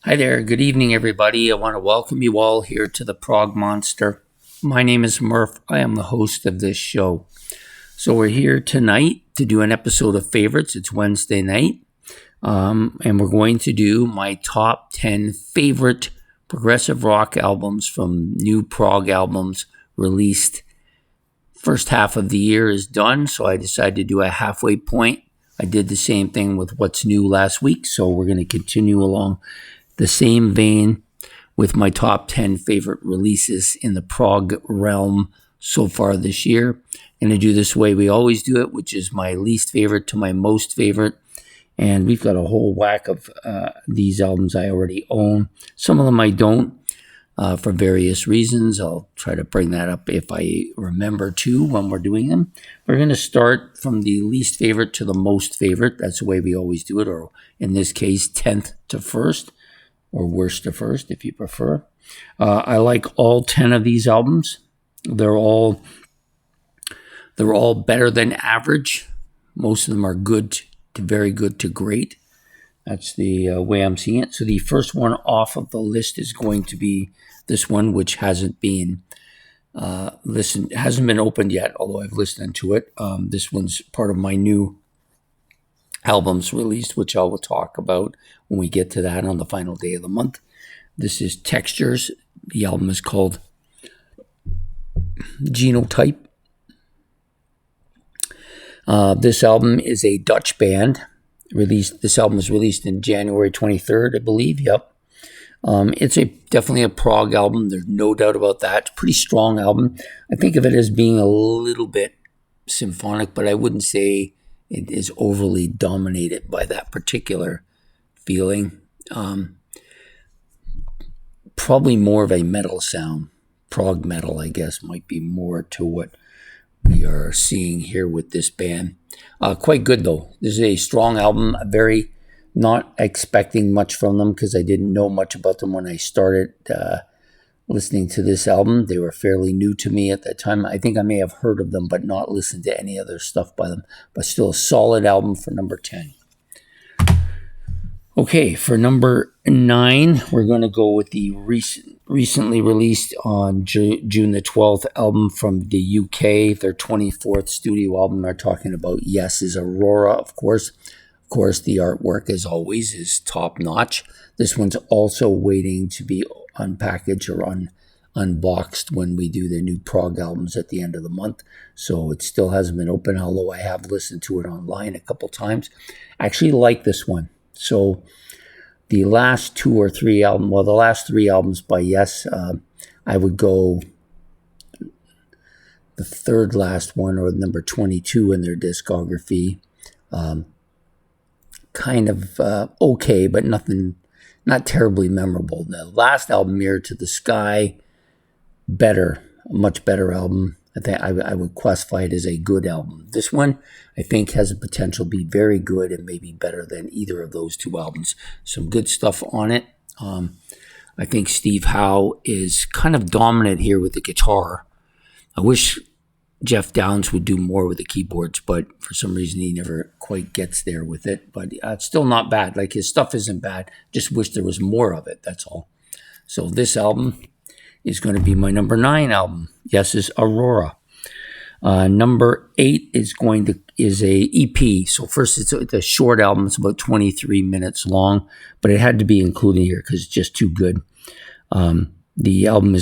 Hi there, good evening everybody. I want to welcome you all here to the Prog Monster. My name is Murph. I am the host of this show. So we're here tonight to do an episode of favorites. It's Wednesday night. And we're going to do my top 10 favorite progressive rock albums from new prog albums released. First half of the year is done, so I decided to do a halfway point. I did the same thing with what's new last week, so we're going to continue along the same vein with my top 10 favorite releases in the prog realm so far this year. I'm going to do this way we always do it, which is my least favorite to my most favorite. And we've got a whole whack of these albums I already own. Some of them I don't for various reasons. I'll try to bring that up if I remember to when we're doing them. We're going to start from the least favorite to the most favorite. That's the way we always do it, or in this case, 10th to 1st. Or worst to first, if you prefer. I like all 10 of these albums. They're all better than average. Most of them are good to very good to great. That's the way I'm seeing it. So the first one off of the list is going to be this one, which hasn't been hasn't been opened yet, although I've listened to it. This one's part of my new albums released, which I will talk about when we get to that on the final day of the month. This is Textures. The album is called Genotype. This album is a Dutch band. This album was released in January 23rd, I believe. Yep. It's definitely a prog album. There's no doubt about that. It's a pretty strong album. I think of it as being a little bit symphonic, but I wouldn't say it is overly dominated by that particular feeling. Probably more of a metal sound. Prog metal, I guess, might be more to what we are seeing here with this band. Quite good, though. This is a strong album. Very not expecting much from them because I didn't know much about them when I started listening to this album. They were fairly new to me at that time. I think I may have heard of them, but not listened to any other stuff by them. But still a solid album for number 10. Okay, for number 9, we're going to go with the recently released on June the 12th album from the UK, their 24th studio album. They're talking about Yes is Aurora, of course. Of course, the artwork, as always, is top-notch. This one's also waiting to be unpackaged or unboxed when we do the new prog albums at the end of the month. So it still hasn't been open, although I have listened to it online a couple times. I actually like this one. So the last 2 or 3 albums, well, the last 3 albums by Yes, I would go the third last one or number 22 in their discography. Kind of okay, but not terribly memorable. The last album, Mirror to the Sky, better, a much better album. I think I would classify it as a good album. This one, I think, has the potential to be very good and maybe better than either of those 2 albums. Some good stuff on it. I think Steve Howe is kind of dominant here with the guitar. I wish Jeff Downes would do more with the keyboards, but for some reason he never quite gets there with it. But it's still not bad. Like, his stuff isn't bad. Just wish there was more of it, that's all. So this album is going to be my number 9 album. Yes is Aurora. Number 8 is a EP. So first, it's a short album. It's about 23 minutes long, but it had to be included here because it's just too good. The album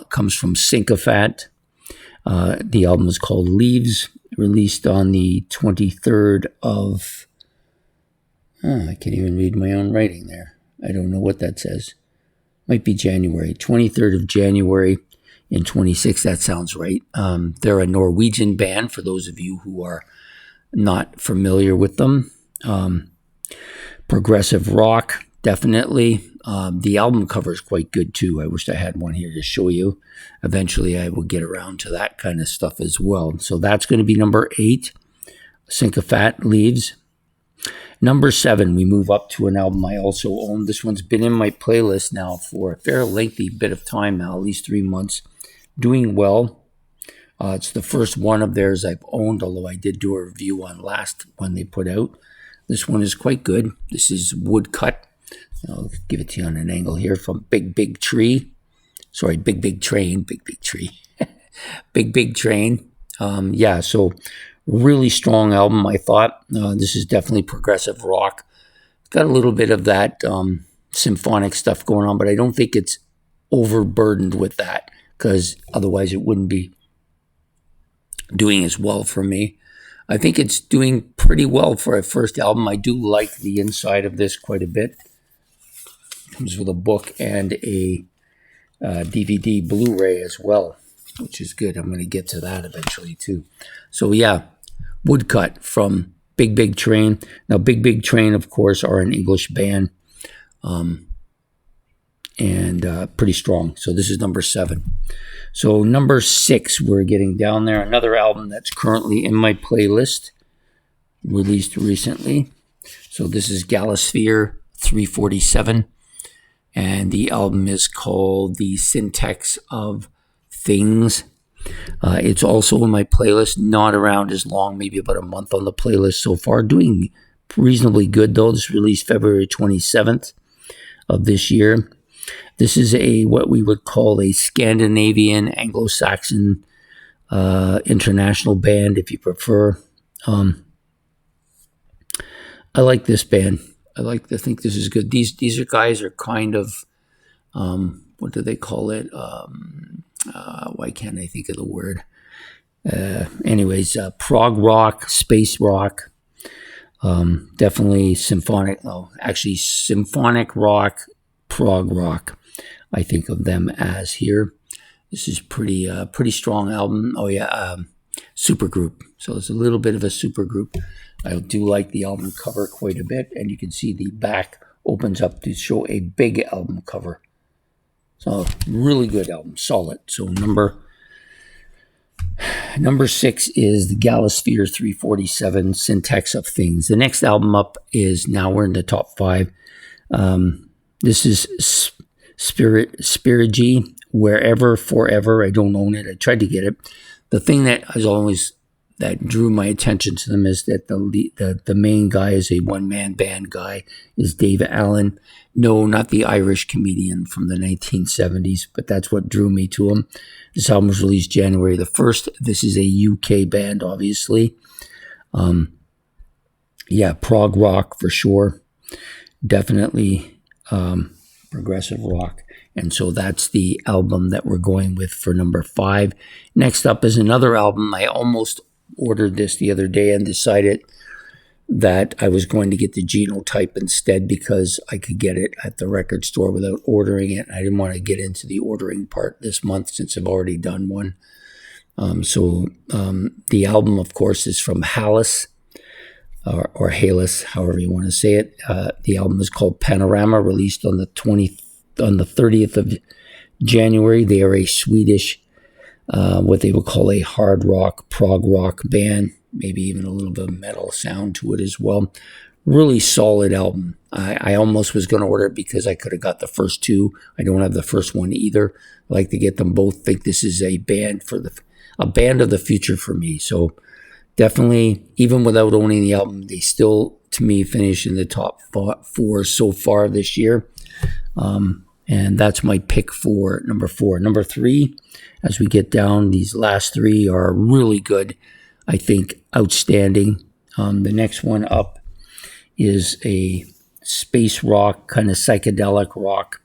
comes from Syncophat. The album is called Leaves, released on the 23rd of... I can't even read my own writing there. I don't know what that says. Might be January. 23rd of January in 26. That sounds right. They're a Norwegian band, for those of you who are not familiar with them. Progressive rock, definitely. The album cover is quite good, too. I wish I had one here to show you. Eventually, I will get around to that kind of stuff as well. So that's going to be number 8, Syncophat, Leaves. Number 7, we move up to an album I also own. This one's been in my playlist now for a fair lengthy bit of time now, at least 3 months. Doing well. It's the first one of theirs I've owned, although I did do a review on last one they put out. This one is quite good. This is Woodcut. I'll give it to you on an angle here from Big Big Tree. Sorry, Big Big Train, Big Big Tree. Big Big Train. Yeah, so really strong album, I thought. This is definitely progressive rock. It's got a little bit of that symphonic stuff going on, but I don't think it's overburdened with that, because otherwise it wouldn't be doing as well for me. I think it's doing pretty well for a first album. I do like the inside of this quite a bit. It comes with a book and a DVD Blu-ray as well, which is good. I'm going to get to that eventually too. So yeah, Woodcut from Big Big Train. Now Big Big Train, of course, are an English band, and pretty strong. So this is number 7. So number 6, we're getting down there. Another album that's currently in my playlist, released recently. So this is Galasphere 347. And the album is called The Syntax of Things. It's also in my playlist, not around as long, maybe about a month on the playlist so far. Doing reasonably good, though. This released February 27th of this year. This is what we would call a Scandinavian, Anglo-Saxon, international band, if you prefer. I like this band. I think this is good. These guys are kind of, what do they call it? Why can't I think of the word? Anyways, prog rock, space rock, definitely symphonic. Oh, actually, symphonic rock, prog rock. I think of them as here. This is pretty strong album. Oh yeah, supergroup. So it's a little bit of a supergroup. I do like the album cover quite a bit, and you can see the back opens up to show a big album cover. So really good album, solid. So number 6 is the Galasphere 347, Syntax of Things. The next album up is, now we're in the top 5. This is Spirigi, Wherever, Forever. I don't own it. I tried to get it. The thing that drew my attention to them is that the main guy is a one-man band guy, is Dave Allen. No, not the Irish comedian from the 1970s, but that's what drew me to him. This album was released January the 1st. This is a UK band, obviously. Yeah, prog rock for sure. Definitely progressive rock. And so that's the album that we're going with for number 5. Next up is another album. I almost ordered this the other day and decided that I was going to get the Genotype instead, because I could get it at the record store without ordering it. I didn't want to get into the ordering part this month since I've already done one. The album, of course, is from Hallis, or Hallis, however you want to say it. The album is called Panorama, released on the 30th of January. They are a Swedish, what they would call a hard rock, prog rock band, maybe even a little bit of metal sound to it as well. Really solid album. I almost was going to order it because I could have got the first 2. I don't have the first one either. I like to get them both. Think this is a band of the future for me. So definitely, even without owning the album, they still, to me, finish in the top 4 so far this year. And that's my pick for number 4. Number 3, as we get down, these last 3 are really good. I think outstanding. The next one up is a space rock, kind of psychedelic rock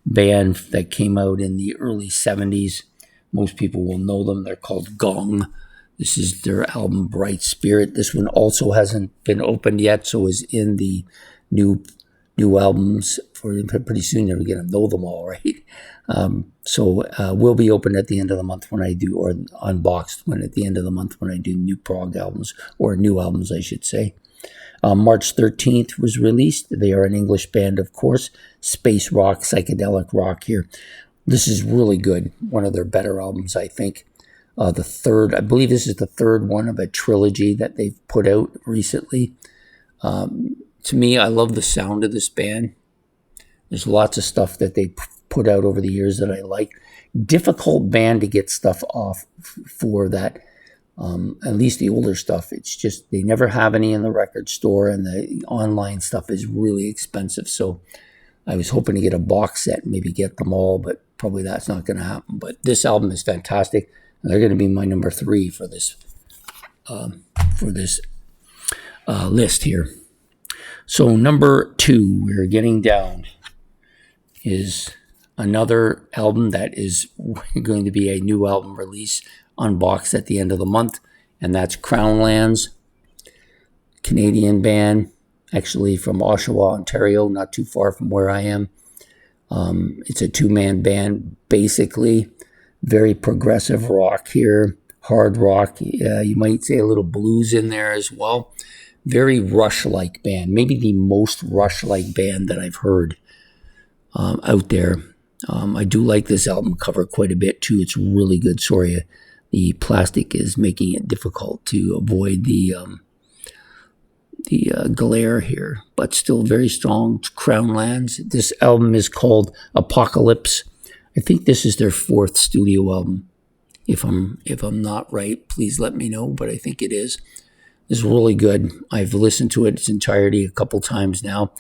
band that came out in the early 70s. Most people will know them. They're called Gong. This is their album Bright Spirit. This one also hasn't been opened yet, so is in the new albums for pretty soon. You're going to know them all, right? So will be open at the end of the month when I do, or unboxed at the end of the month when I do new prog albums, or new albums, I should say. March 13th was released. They are an English band, of course. Space rock, psychedelic rock here. This is really good. One of their better albums, I think. I believe this is the third one of a trilogy that they've put out recently. To me, I love the sound of this band. There's lots of stuff that they put out over the years that I like. Difficult band to get stuff off for that. At least the older stuff. It's just they never have any in the record store, and the online stuff is really expensive. So I was hoping to get a box set, maybe get them all, but probably that's not going to happen. But this album is fantastic. And they're going to be my number 3 for this list here. So number 2, we're getting down, is another album that is going to be a new album release unboxed at the end of the month, and that's Crownlands, Canadian band, actually from Oshawa, Ontario, not too far from where I am. It's a 2-man band, basically. Very progressive rock here, hard rock. You might say a little blues in there as well. Very Rush-like band, maybe the most Rush-like band that I've heard out there. I do like this album cover quite a bit too. It's really good. Sorry, the plastic is making it difficult to avoid the glare here, but still very strong. Crownlands. This album is called Apocalypse. I think this is their 4th studio album. If I'm not right, please let me know, but I think it is. It's really good. I've listened to it its entirety a couple times now.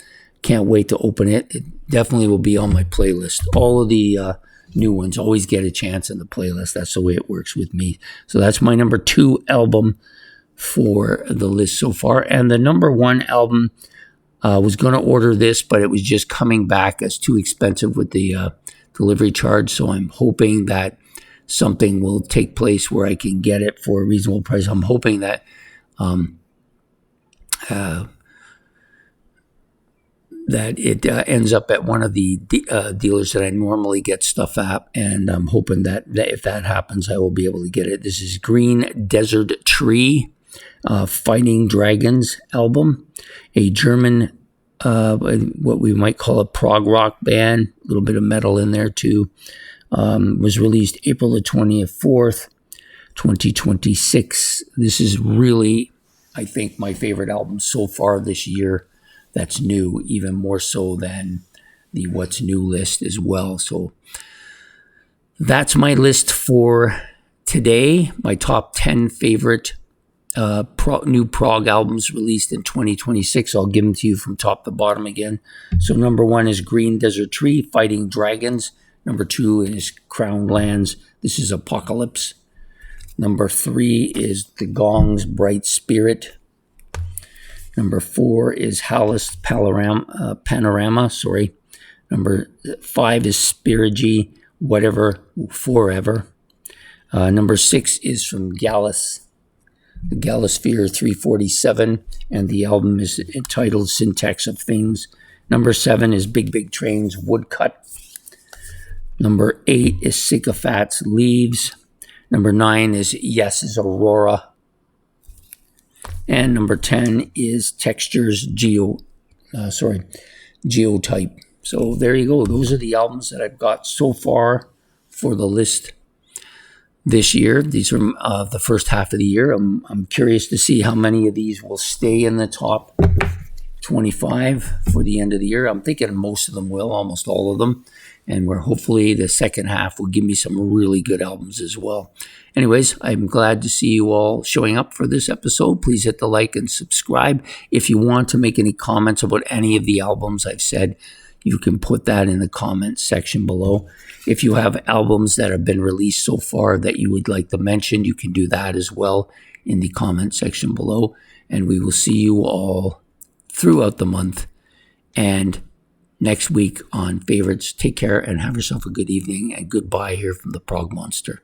Can't wait to open it. It definitely will be on my playlist. All of the new ones always get a chance in the playlist. That's the way it works with me. So that's my number 2 album for the list so far. And the number 1 album, was going to order this, but it was just coming back as too expensive with the delivery charge. So I'm hoping that something will take place where I can get it for a reasonable price. I'm hoping that that it ends up at one of the dealers that I normally get stuff at, and I'm hoping that if that happens, I will be able to get it. This is Green Desert Tree, Fighting Dragons album, a German, what we might call a prog rock band, a little bit of metal in there too. Was released April the 24th, 2026. This is really, I think, my favorite album so far this year. That's new, even more so than the What's New list as well. So that's my list for today. My top 10 favorite new prog albums released in 2026. I'll give them to you from top to bottom again. So number 1 is Green Desert Tree, Fighting Dragons. Number 2 is Crownlands. This is Apocalypse. Number 3 is The Gong's Bright Spirit. Number 4 is Hallis Panorama. Number 5 is Spirigy, Whatever, Forever. Number 6 is from Gallus, the Gallisphere 347, and the album is entitled Syntax of Things. Number 7 is Big Big Train's Woodcut. Number 8 is Sycophant's Leaves. Number 9 is Yes's Aurora. And number 10 is Texture's Geotype. So there you go. Those are the albums that I've got so far for the list this year. These are the first half of the year. I'm curious to see how many of these will stay in the top 25 for the end of the year. I'm thinking most of them will, almost all of them. And where hopefully the second half will give me some really good albums as well. Anyways, I'm glad to see you all showing up for this episode. Please hit the like and subscribe. If you want to make any comments about any of the albums I've said, you can put that in the comments section below. If you have albums that have been released so far that you would like to mention, you can do that as well in the comment section below. And we will see you all throughout the month and next week on favorites. Take care and have yourself a good evening, and goodbye here from the Prog Monster.